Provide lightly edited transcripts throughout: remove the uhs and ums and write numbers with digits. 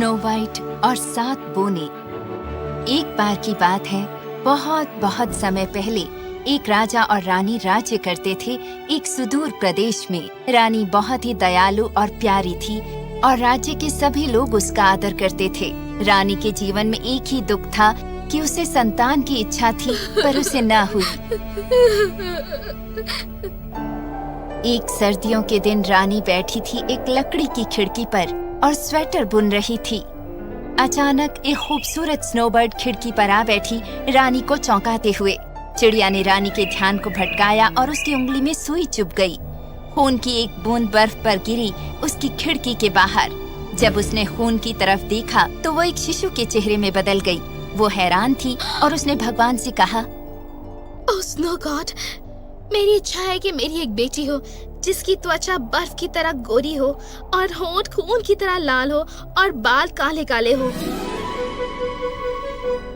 Snow white और 7 बूंदे। एक बार की बात है, बहुत बहुत समय पहले एक राजा और रानी राज्य करते थे एक सुदूर प्रदेश में। रानी बहुत ही दयालु और प्यारी थी और राज्य के सभी लोग उसका आदर करते थे। रानी के जीवन में एक ही दुख था कि उसे संतान की इच्छा थी पर उसे न हुई। एक सर्दियों के दिन रानी बैठी थी एक लकड़ी की खिड़की पर और स्वेटर बुन रही थी। अचानक एक खूबसूरत स्नोबर्ड खिड़की पर आ बैठी, रानी को चौंकाते हुए। चिड़िया ने रानी के ध्यान को भटकाया और उसकी उंगली में सुई चुभ गई। खून की एक बूंद बर्फ पर गिरी उसकी खिड़की के बाहर। जब उसने खून की तरफ देखा तो वो एक शिशु के चेहरे में बदल गई। वो हैरान थी और उसने भगवान से कहा, ओह स्नो गॉड, मेरी इच्छा है कि मेरी एक बेटी हो जिसकी त्वचा बर्फ की तरह गोरी हो और होंठ खून की तरह लाल हो और बाल काले काले हो।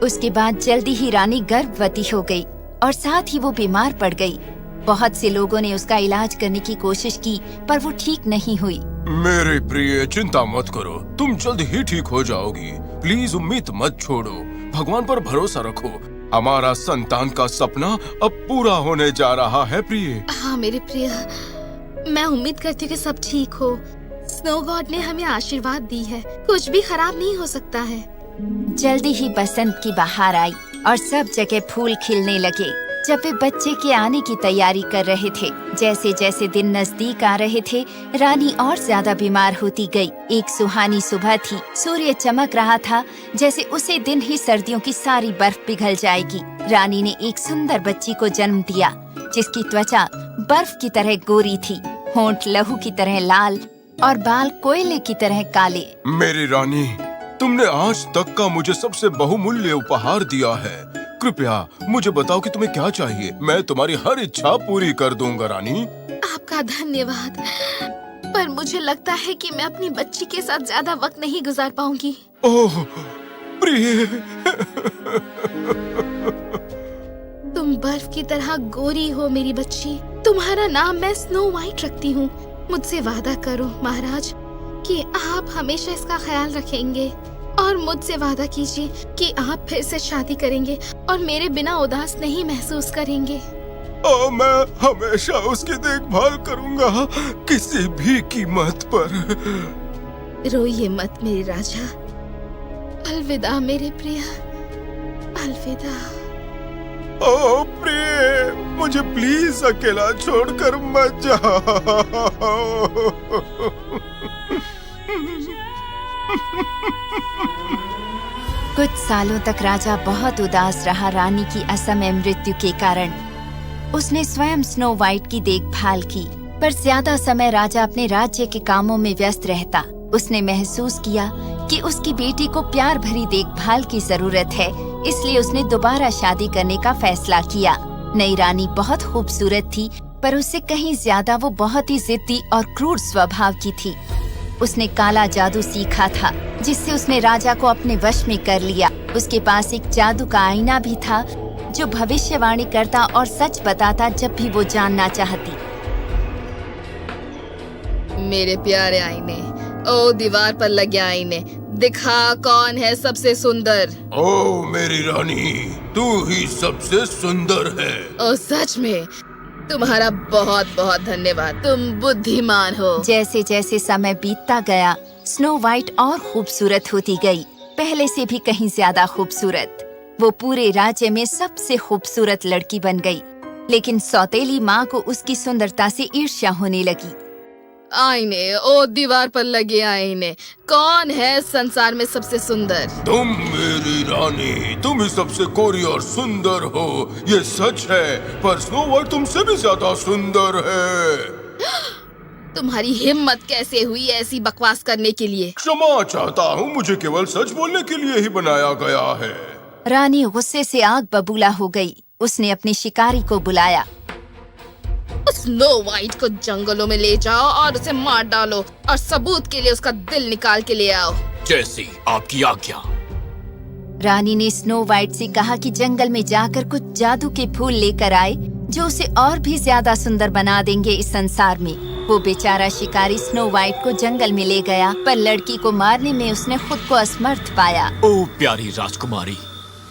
उसके बाद जल्दी ही रानी गर्भवती हो गई और साथ ही वो बीमार पड़ गई। बहुत से लोगों ने उसका इलाज करने की कोशिश की पर वो ठीक नहीं हुई। मेरे प्रिय, चिंता मत करो, तुम जल्द ही ठीक हो जाओगी। प्लीज उम्मीद मत छोड़ो, भगवान पर भरोसा रखो। हमारा संतान का सपना अब पूरा होने जा रहा है प्रिय। हाँ मेरे प्रिय, मैं उम्मीद करती हूँ कि सब ठीक हो। स्नो गॉड ने हमें आशीर्वाद दी है, कुछ भी खराब नहीं हो सकता है। जल्दी ही बसंत की बहार आई और सब जगह फूल खिलने लगे। जब वे बच्चे के आने की तैयारी कर रहे थे, जैसे जैसे दिन नजदीक आ रहे थे, रानी और ज्यादा बीमार होती गई। एक सुहानी सुबह थी, सूर्य चमक रहा था जैसे उसी दिन ही सर्दियों की सारी बर्फ पिघल जाएगी। रानी ने एक सुंदर बच्ची को जन्म दिया जिसकी त्वचा बर्फ की तरह गोरी थी, होंठ लहू की तरह लाल और बाल कोयले की तरह काले। मेरी रानी, तुमने आज तक का मुझे सबसे बहुमूल्य उपहार दिया है। कृपया मुझे बताओ कि तुम्हें क्या चाहिए, मैं तुम्हारी हर इच्छा पूरी कर दूंगा रानी। आपका धन्यवाद, पर मुझे लगता है कि मैं अपनी बच्ची के साथ ज्यादा वक्त नहीं गुजार पाऊंगी। ओह प्रिय, तुम बर्फ की तरह गोरी हो मेरी बच्ची। तुम्हारा नाम मैं स्नो वाइट रखती हूँ। मुझसे वादा करो महाराज कि आप हमेशा इसका ख्याल रखेंगे और मुझसे वादा कीजिए कि आप फिर से शादी करेंगे और मेरे बिना उदास नहीं महसूस करेंगे। मैं हमेशा उसकी देखभाल करूंगा, किसी भी कीमत पर। रोइए मत मेरे राजा। अलविदा मेरे प्रिय, अलविदा। ओह प्रिय, मुझे प्लीज अकेला छोड़कर मत जाओ। कुछ सालों तक राजा बहुत उदास रहा रानी की असमय मृत्यु के कारण। उसने स्वयं स्नो वाइट की देखभाल की, पर ज्यादा समय राजा अपने राज्य के कामों में व्यस्त रहता। उसने महसूस किया कि उसकी बेटी को प्यार भरी देखभाल की जरूरत है, इसलिए उसने दोबारा शादी करने का फैसला किया। नई रानी बहुत खूबसूरत थी, पर उससे कहीं ज्यादा वो बहुत ही जिद्दी और क्रूर स्वभाव की थी। उसने काला जादू सीखा था जिससे उसने राजा को अपने वश में कर लिया। उसके पास एक जादू का आईना भी था जो भविष्यवाणी करता और सच बताता जब भी वो जानना चाहती। मेरे प्यारे आईने, ओ दीवार पर लगे आईने, दिखा कौन है सबसे सुंदर। ओह मेरी रानी, तू ही सबसे सुंदर है। ओ सच में, तुम्हारा बहुत बहुत धन्यवाद, तुम बुद्धिमान हो। जैसे जैसे समय बीतता गया, स्नो वाइट और खूबसूरत होती गई, पहले से भी कहीं ज्यादा खूबसूरत। वो पूरे राज्य में सबसे खूबसूरत लड़की बन गई, लेकिन सौतेली माँ को उसकी सुंदरता से ईर्ष्या होने लगी। आईने, ओ दीवार पर लगे आईने, कौन है संसार में सबसे सुंदर? तुम मेरी रानी, तुम ही सबसे गोरी और सुंदर हो, ये सच है, पर स्नो वाइट तुमसे भी ज्यादा सुंदर है। तुम्हारी हिम्मत कैसे हुई ऐसी बकवास करने के लिए? क्षमा चाहता हूँ, मुझे केवल सच बोलने के लिए ही बनाया गया है। रानी गुस्से से आग बबूला हो गई। उसने अपने शिकारी को बुलाया। स्नो वाइट को जंगलों में ले जाओ और उसे मार डालो और सबूत के लिए उसका दिल निकाल के ले आओ। जैसी आपकी आज्ञा। रानी ने स्नो वाइट से कहा कि जंगल में जाकर कुछ जादू के फूल लेकर आए जो उसे और भी ज्यादा सुंदर बना देंगे इस संसार में। वो बेचारा शिकारी स्नो वाइट को जंगल में ले गया, पर लड़की को मारने में उसने खुद को असमर्थ पाया। ओ प्यारी राजकुमारी,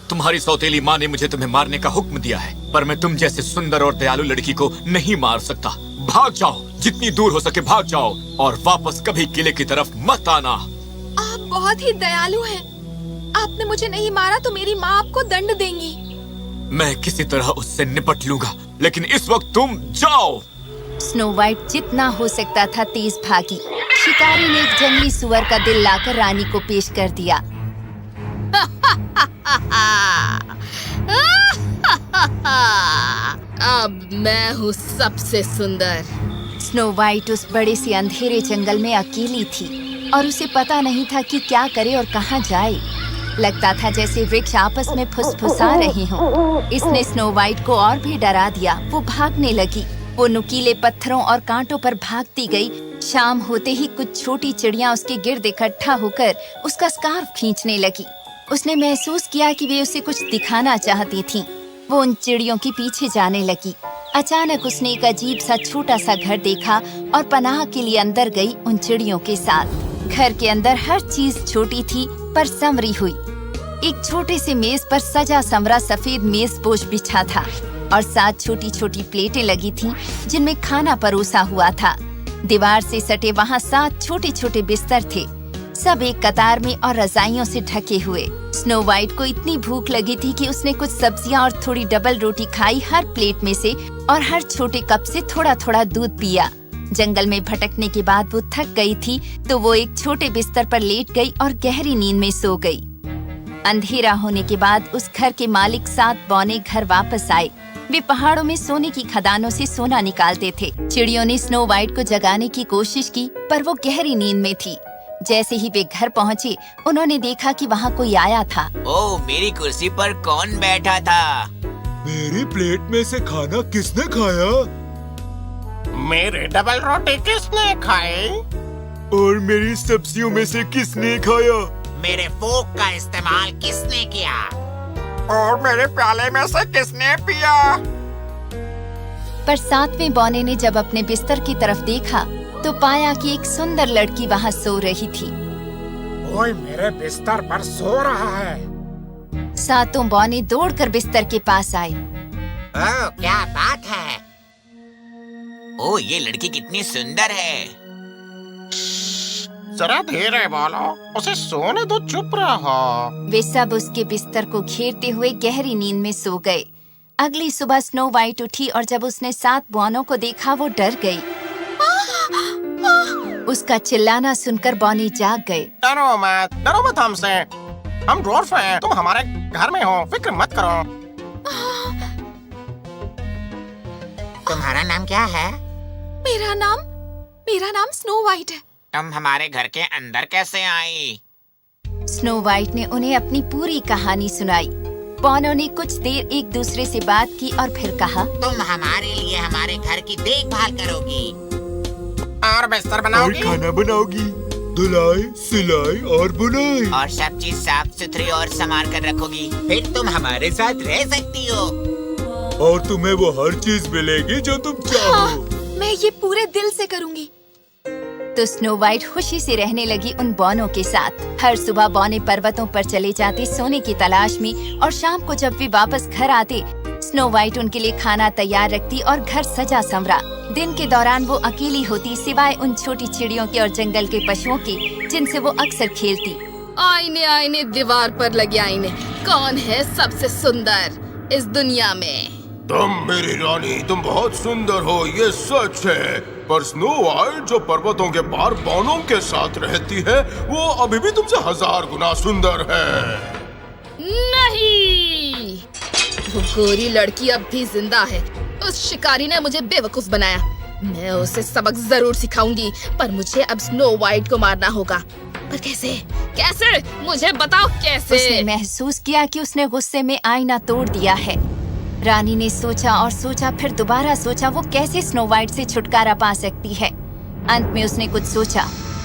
तुम्हारी सौतेली माँ ने मुझे तुम्हें मारने का हुक्म दिया है, पर मैं तुम जैसे सुंदर और दयालु लड़की को नहीं मार सकता। भाग जाओ, जितनी दूर हो सके भाग जाओ और वापस कभी किले की तरफ मत आना। आप बहुत ही दयालु हैं। आपने मुझे नहीं मारा तो मेरी माँ आपको दंड देंगी। मैं किसी तरह उससे निपट लूंगा, लेकिन इस वक्त तुम जाओ। स्नो वाइट जितना हो सकता था तेज भागी। शिकारी ने एक जंगली सुअर का दिल लाकर रानी को पेश कर दिया। अब मैं हूँ सबसे सुंदर। स्नो वाइट उस बड़े से अंधेरे जंगल में अकेली थी और उसे पता नहीं था कि क्या करे और कहाँ जाए। लगता था जैसे वृक्ष आपस में फुसफुसा रहे हों। इसने स्नो वाइट को और भी डरा दिया। वो भागने लगी। वो नुकीले पत्थरों और कांटों पर भागती गई। शाम होते ही कुछ छोटी चिड़ियां उसके गिर्द इकट्ठा होकर उसका स्कार्फ खींचने लगी। उसने महसूस किया कि वे उसे कुछ दिखाना चाहती थीं। वो उन चिड़ियों के पीछे जाने लगी। अचानक उसने एक अजीब सा छोटा सा घर देखा और पनाह के लिए अंदर गई उन चिड़ियों के साथ। घर के अंदर हर चीज छोटी थी पर संवरी हुई। एक छोटे से मेज पर सजा संवरा सफेद मेजपोश बिछा था और 7 छोटी छोटी प्लेटें लगी थीं जिनमें खाना परोसा हुआ था। दीवार से सटे वहाँ 7 छोटे छोटे बिस्तर थे, सब एक कतार में और रजाइयों से ढके हुए। स्नो वाइट को इतनी भूख लगी थी कि उसने कुछ सब्जियां और थोड़ी डबल रोटी खाई हर प्लेट में से और हर छोटे कप से थोड़ा थोड़ा दूध पिया। जंगल में भटकने के बाद वो थक गई थी तो वो एक छोटे बिस्तर पर लेट गई और गहरी नींद में सो गई। अंधेरा होने के बाद उस घर के मालिक 7 बौने घर वापस आए। वे पहाड़ों में सोने की खदानों से सोना निकालते थे। चिड़ियों ने स्नो वाइट को जगाने की कोशिश की पर वो गहरी नींद में थी। जैसे ही वे घर पहुँचे उन्होंने देखा कि वहाँ कोई आया था। ओह, मेरी कुर्सी पर कौन बैठा था? मेरी प्लेट में से खाना किसने खाया? मेरे डबल रोटी किसने खाई? और मेरी सब्जियों में से किसने खाया? मेरे फोक का इस्तेमाल किसने किया? और मेरे प्याले में से किसने पिया? पर 7वें बौने ने जब अपने बिस्तर की तरफ देखा तो पाया कि एक सुंदर लड़की वहाँ सो रही थी। कोई मेरे बिस्तर पर सो रहा है। 7 बौने दौड़कर बिस्तर के पास आए। ओह, क्या बात है? ओह, ये लड़की कितनी सुंदर है। जरा धीरे बोलो, उसे सोने दो, चुप रहो। वे सब उसके बिस्तर को घेरते हुए गहरी नींद में सो गए। अगली सुबह स्नो वाइट उठी और जब उसने 7 बौनों को देखा वो डर गई। उसका चिल्लाना सुनकर बौनी जाग गए। डरो मत हमसे। हम ड्वार्फ हैं, तुम हमारे घर में हो, फिक्र मत करो। तुम्हारा नाम क्या है? मेरा नाम स्नो वाइट है। तुम हमारे घर के अंदर कैसे आई? स्नो वाइट ने उन्हें अपनी पूरी कहानी सुनाई। बौनों ने कुछ देर एक दूसरे से बात की और फिर कहा, तुम हमारे लिए हमारे घर की देखभाल करोगी और बिस्तर बनाओगी, और खाना बनाओगी, धुलाई, सिलाई और बुनाई, और सब चीज साफ सुथरी और संभाल कर रखोगी। फिर तुम हमारे साथ रह सकती हो और तुम्हें वो हर चीज मिलेगी जो तुम चाहो। मैं ये पूरे दिल से करूंगी। तो स्नो वाइट खुशी से रहने लगी उन बौनों के साथ। हर सुबह बौने पर्वतों पर चले जाते सोने की तलाश में और शाम को जब वे वापस घर आते स्नो वाइट उनके लिए खाना तैयार रखती और घर सजा संवरा। दिन के दौरान वो अकेली होती सिवाय उन छोटी चिड़ियों के और जंगल के पशुओं के जिनसे वो अक्सर खेलती। आईने आईने दीवार पर लगे आईने, कौन है सबसे सुंदर इस दुनिया में? तुम मेरी रानी, तुम बहुत सुंदर हो, ये सच है। पर स्नो वाइट जो पर्वतों के पार बौनों के साथ रहती है वो अभी भी तुमसे 1000 गुना सुंदर है। नहीं, वो गोरी लड़की अब भी जिंदा है। उस शिकारी ने मुझे बेवकूफ बनाया। मैं उसे सबक जरूर सिखाऊंगी, पर मुझे अब स्नो वाइट को मारना होगा। पर कैसे? कैसे? मुझे बताओ कैसे? उसने महसूस किया कि उसने गुस्से में आईना तोड़ दिया है। रानी ने सोचा और सोचा, फिर दोबारा सोचा वो कैसे स्नो वाइट से छुटकारा पा सकती है। अंत में उसने कुछ सोचा।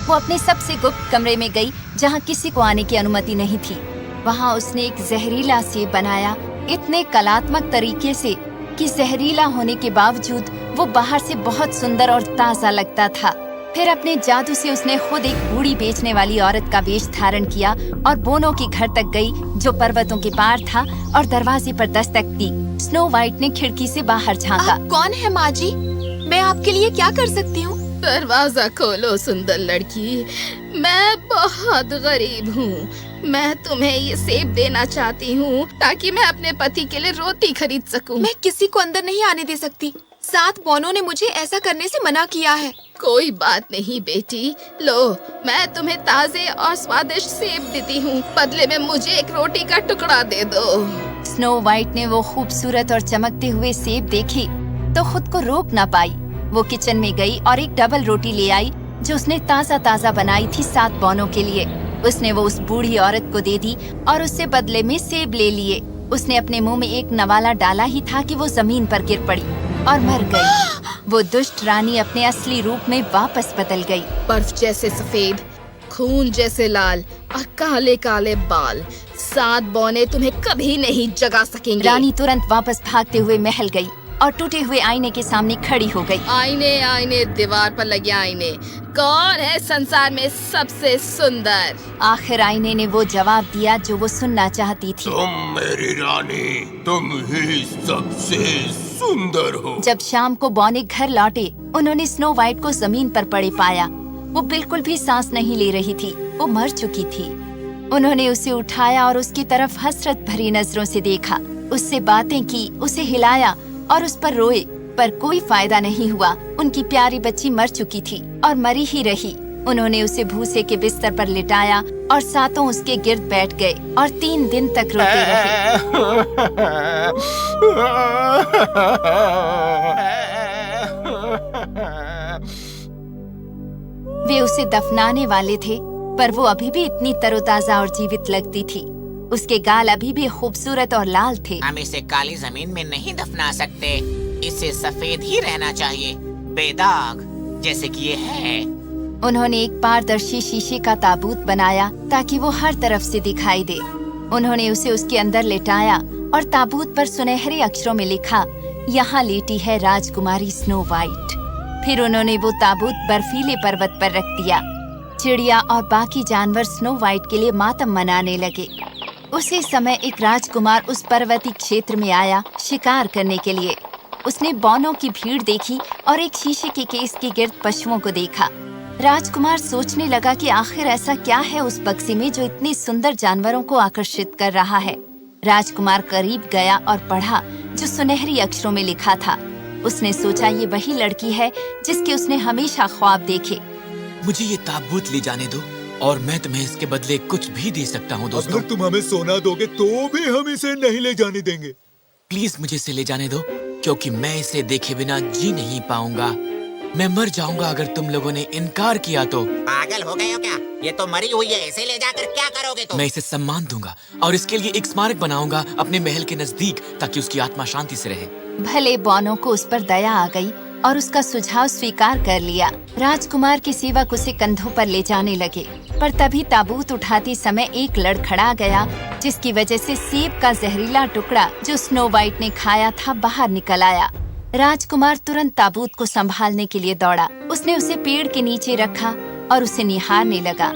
वो अपने सबसे गुप्त कमरे में गई जहाँ किसी को आने की अनुमति नहीं थी। वहाँ उसने एक जहरीला सेब बनाया, इतने कलात्मक तरीके से कि जहरीला होने के बावजूद वो बाहर से बहुत सुंदर और ताजा लगता था। फिर अपने जादू से उसने खुद एक बूढ़ी बेचने वाली औरत का वेश धारण किया और बोनो के घर तक गई, जो पर्वतों के पार था, और दरवाजे पर दस्तक दी। स्नो वाइट ने खिड़की से बाहर झांका। आप कौन है माँ जी? मैं आपके लिए क्या कर सकती हूँ? दरवाजा खोलो सुंदर लड़की, मैं बहुत गरीब हूँ। मैं तुम्हें ये सेब देना चाहती हूँ ताकि मैं अपने पति के लिए रोटी खरीद सकूँ। मैं किसी को अंदर नहीं आने दे सकती। 7 बोनो ने मुझे ऐसा करने से मना किया है। कोई बात नहीं बेटी, लो मैं तुम्हें ताजे और स्वादिष्ट सेब देती हूँ, बदले में मुझे एक रोटी का टुकड़ा दे दो। स्नो वाइट ने वो खूबसूरत और चमकते हुए सेब देखे तो खुद को रोक न पाई। वो किचन में गई और एक डबल रोटी ले आई जो उसने ताजा ताजा बनाई थी 7 बोनों के लिए। उसने वो उस बूढ़ी औरत को दे दी और उससे बदले में सेब ले लिए। उसने अपने मुंह में एक नवाला डाला ही था कि वो जमीन पर गिर पड़ी और मर गई। वो दुष्ट रानी अपने असली रूप में वापस बदल गई। बर्फ जैसे सफेद, खून जैसे लाल और काले काले बाल, 7 बौने तुम्हें कभी नहीं जगा सकेंगे। रानी तुरंत वापस भागते हुए महल गई और टूटे हुए आईने के सामने खड़ी हो गई। आईने आईने दीवार पर लगे आईने, कौन है संसार में सबसे सुंदर? आखिर आईने ने वो जवाब दिया जो वो सुनना चाहती थी। तुम मेरी रानी, तुम ही सबसे सुंदर हो। जब शाम को बौने घर लौटे, उन्होंने स्नो वाइट को जमीन पर पड़े पाया। वो बिल्कुल भी सांस नहीं ले रही थी, वो मर चुकी थी। उन्होंने उसे उठाया और उसकी तरफ हसरत भरी नजरों से देखा, उससे बातें की, उसे हिलाया और उस पर रोए, पर कोई फायदा नहीं हुआ। उनकी प्यारी बच्ची मर चुकी थी और मरी ही रही। उन्होंने उसे भूसे के बिस्तर पर लिटाया और 7 उसके गिर्द बैठ गए और 3 दिन तक रोते रहे। वे उसे दफनाने वाले थे, पर वो अभी भी इतनी तरोताजा और जीवित लगती थी। उसके गाल अभी भी खूबसूरत और लाल थे। हम इसे काली जमीन में नहीं दफना सकते, इसे सफेद ही रहना चाहिए, बेदाग जैसे कि ये है। उन्होंने एक पारदर्शी शीशे का ताबूत बनाया ताकि वो हर तरफ से दिखाई दे। उन्होंने उसे उसके अंदर लेटाया और ताबूत पर सुनहरे अक्षरों में लिखा, यहाँ लेटी है राजकुमारी स्नो वाइट। फिर उन्होंने वो ताबूत बर्फीले पर्वत पर रख दिया। चिड़िया और बाकी जानवर स्नो वाइट के लिए मातम मनाने लगे। उसी समय एक राजकुमार उस पर्वतीय क्षेत्र में आया शिकार करने के लिए। उसने बौनों की भीड़ देखी और एक शीशे के केस के गिर्द पशुओं को देखा। राजकुमार सोचने लगा कि आखिर ऐसा क्या है उस बक्से में जो इतने सुंदर जानवरों को आकर्षित कर रहा है। राजकुमार करीब गया और पढ़ा जो सुनहरी अक्षरों में लिखा था। उसने सोचा ये वही लड़की है जिसके उसने हमेशा ख्वाब देखे। मुझे ये ताबूत ले जाने दो और मैं तुम्हें इसके बदले कुछ भी दे सकता हूँ दोस्तों। अगर तुम हमें सोना दोगे तो भी हम इसे नहीं ले जाने देंगे। प्लीज मुझे इसे ले जाने दो, क्योंकि मैं इसे देखे बिना जी नहीं पाऊंगा। मैं मर जाऊंगा अगर तुम लोगों ने इनकार किया तो। पागल हो गए हो क्या? ये तो मरी हुई है, इसे ले जाकर क्या करोगे तुम? मैं इसे सम्मान दूंगा और इसके लिए एक स्मारक बनाऊंगा अपने महल के नजदीक, ताकि उसकी आत्मा शांति से रहे। भले बौनों को उस पर दया आ गई और उसका सुझाव स्वीकार कर लिया। राजकुमार के सेवक उसे कंधों पर ले जाने लगे, पर तभी ताबूत उठाते समय एक लड़खड़ा गया, जिसकी वजह से सेब का जहरीला टुकड़ा जो स्नो वाइट ने खाया था बाहर निकल आया। राजकुमार तुरंत ताबूत को संभालने के लिए दौड़ा। उसने उसे पेड़ के नीचे रखा और उसे निहारने लगा।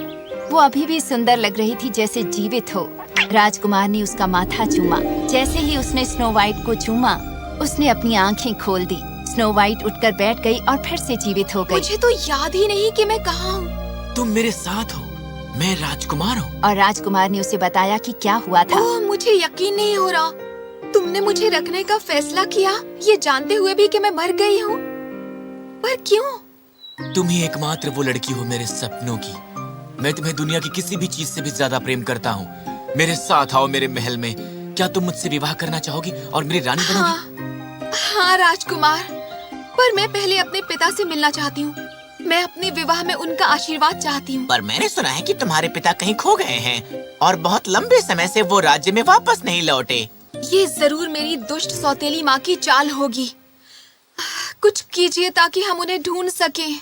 वो अभी भी सुंदर लग रही थी, जैसे जीवित हो। राजकुमार ने उसका माथा चूमा। जैसे ही उसने स्नो वाइट को चूमा, उसने अपनी आंखें खोल दी। स्नो वाइट उठकर बैठ गई और फिर से जीवित हो गई। मुझे तो याद ही नहीं कि मैं कहाँ हूँ। तुम मेरे साथ हो, मैं राजकुमार हूँ। और राजकुमार ने उसे बताया कि क्या हुआ था। ओह, मुझे यकीन नहीं हो रहा। तुमने मुझे रखने का फैसला किया, ये जानते हुए भी कि मैं मर गई हूँ। पर क्यों? तुम ही एकमात्र वो लड़की हो मेरे सपनों की। मैं तुम्हें दुनिया की किसी भी चीज से भी ज्यादा प्रेम करता हूँ। मेरे साथ आओ मेरे महल में। क्या तुम मुझसे विवाह करना चाहोगी और मेरी रानी बनोगी? हाँ राजकुमार, पर मैं पहले अपने पिता से मिलना चाहती हूँ। मैं अपने विवाह में उनका आशीर्वाद चाहती हूँ। पर मैंने सुना है कि तुम्हारे पिता कहीं खो गए हैं और बहुत लंबे समय से वो राज्य में वापस नहीं लौटे। ये जरूर मेरी दुष्ट सौतेली माँ की चाल होगी। कुछ कीजिए ताकि हम उन्हें ढूंढ सकें।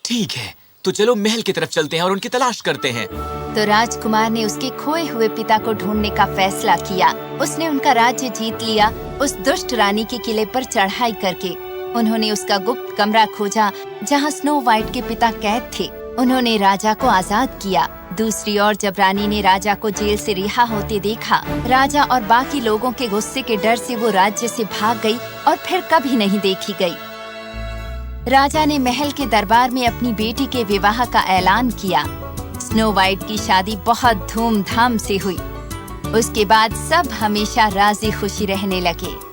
ठीक है, तो चलो महल की तरफ चलते हैं और उनकी तलाश करते हैं। तो राजकुमार ने उसके खोए हुए पिता को ढूंढने का फैसला किया। उसने उनका राज्य जीत लिया, उस दुष्ट रानी के किले पर चढ़ाई करके। उन्होंने उसका गुप्त कमरा खोजा जहाँ स्नो वाइट के पिता कैद थे। उन्होंने राजा को आजाद किया। दूसरी ओर जब रानी ने राजा को जेल से रिहा होते देखा, राजा और बाकी लोगों के गुस्से के डर से वो राज्य से भाग गई और फिर कभी नहीं देखी गई। राजा ने महल के दरबार में अपनी बेटी के विवाह का ऐलान किया। स्नो वाइट की शादी बहुत धूमधाम से हुई। उसके बाद सब हमेशा राजी खुशी रहने लगे।